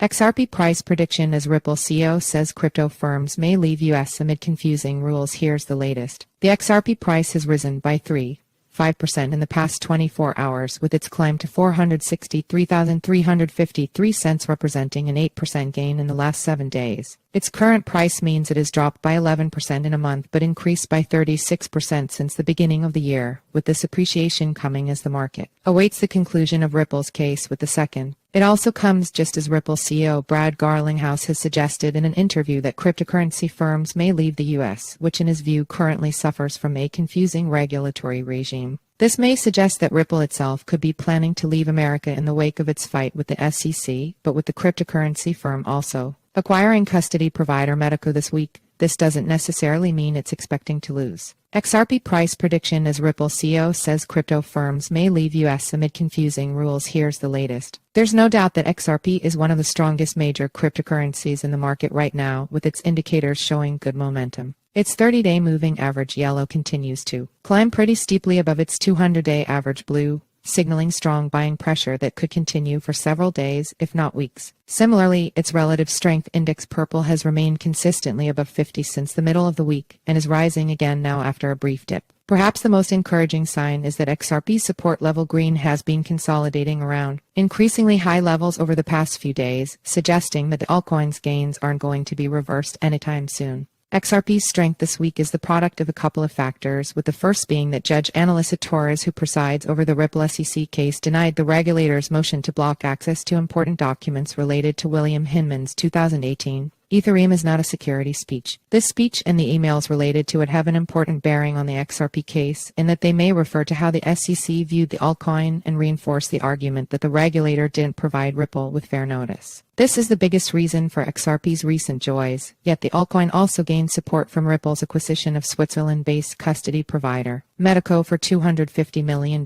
XRP price prediction as Ripple CEO says crypto firms may leave US amid confusing rules. Here's the latest. The XRP price has risen by 3.5% in the past 24 hours, with its climb to 463,353 cents representing an 8% gain in the last 7 days. Its current price means it has dropped by 11% in a month but increased by 36% since the beginning of the year, with this appreciation coming as the market awaits the conclusion of Ripple's case with the second. It also comes just as Ripple CEO Brad Garlinghouse has suggested in an interview that cryptocurrency firms may leave the US, which in his view currently suffers from a confusing regulatory regime. This may suggest that Ripple itself could be planning to leave America in the wake of its fight with the SEC, but with the cryptocurrency firm also acquiring custody provider Metaco this week. This doesn't necessarily mean it's expecting to lose. XRP price prediction as Ripple CEO says crypto firms may leave US amid confusing rules. Here's the latest. There's no doubt that XRP is one of the strongest major cryptocurrencies in the market right now, with its indicators showing good momentum. Its 30-day moving average yellow continues to climb pretty steeply above its 200-day average blue, signaling strong buying pressure that could continue for several days, if not weeks. Similarly, its relative strength index purple has remained consistently above 50 since the middle of the week and is rising again now after a brief dip. Perhaps the most encouraging sign is that XRP support level green has been consolidating around increasingly high levels over the past few days, suggesting that the altcoin's gains aren't going to be reversed anytime soon. XRP's strength this week is the product of a couple of factors, with the first being that Judge Analisa Torres, who presides over the Ripple SEC case, denied the regulator's motion to block access to important documents related to William Hinman's 2018 Ethereum is not a security speech. This speech and the emails related to it have an important bearing on the XRP case, in that they may refer to how the SEC viewed the altcoin and reinforce the argument that the regulator didn't provide Ripple with fair notice. This is the biggest reason for XRP's recent joys, yet the altcoin also gained support from Ripple's acquisition of Switzerland-based custody provider Metaco for $250 million.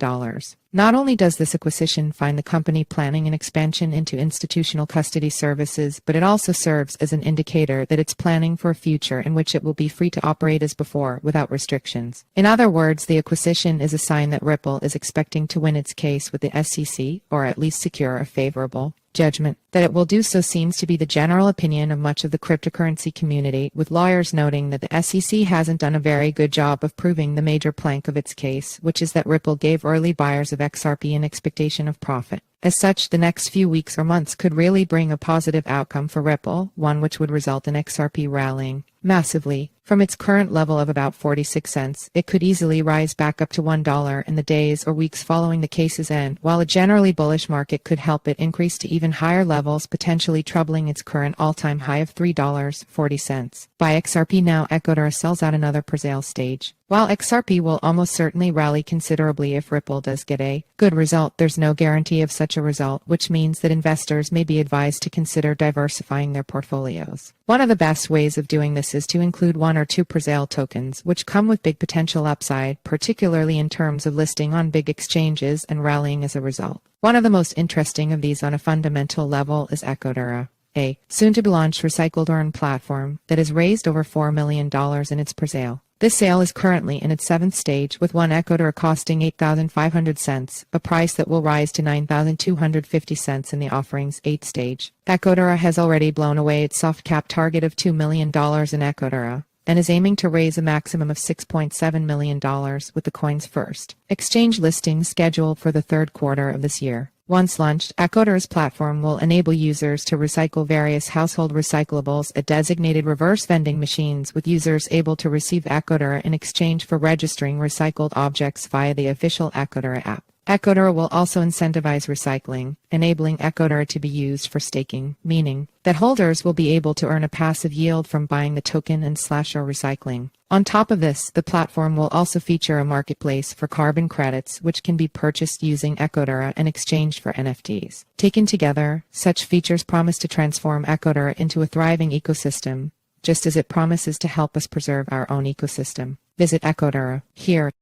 Not only does this acquisition find the company planning an expansion into institutional custody services, but it also serves as an indicator that it's planning for a future in which it will be free to operate as before, without restrictions. In other words, the acquisition is a sign that Ripple is expecting to win its case with the SEC, or at least secure a favorable judgment. That it will do so seems to be the general opinion of much of the cryptocurrency community, with lawyers noting that the SEC hasn't done a very good job of proving the major plank of its case, which is that Ripple gave early buyers of XRP an expectation of profit. As such, the next few weeks or months could really bring a positive outcome for Ripple, one which would result in XRP rallying massively. From its current level of about 46 cents, it could easily rise back up to $1 in the days or weeks following the case's end, while a generally bullish market could help it increase to even higher levels, potentially troubling its current all-time high of $3.40. Buy XRP now. Ethereum sells out another pre-sale stage. While XRP will almost certainly rally considerably if Ripple does get a good result, there's no guarantee of such a result, which means that investors may be advised to consider diversifying their portfolios. One of the best ways of doing this is to include 1 or 2 pre-sale tokens, which come with big potential upside, particularly in terms of listing on big exchanges and rallying as a result. One of the most interesting of these on a fundamental level is Ethereum, a soon-to-be-launched recycled earn platform that has raised over $4 million in its pre-sale. This sale is currently in its 7th stage, with one Ethereum costing 8,500 cents, a price that will rise to 9,250 cents in the offering's 8th stage. Ethereum has already blown away its soft cap target of $2 million in Ethereum, and is aiming to raise a maximum of $6.7 million with the coin's first exchange listing scheduled for the 3rd quarter of this year. Once launched, Ethereum's platform will enable users to recycle various household recyclables at designated reverse vending machines, with users able to receive Ethereum in exchange for registering recycled objects via the official Ethereum app. Ethereum will also incentivize recycling, enabling Ethereum to be used for staking, meaning that holders will be able to earn a passive yield from buying the token and/or recycling. On top of this, the platform will also feature a marketplace for carbon credits, which can be purchased using Ethereum and exchanged for NFTs. Taken together, such features promise to transform Ethereum into a thriving ecosystem, just as it promises to help us preserve our own ecosystem. Visit Ethereum here.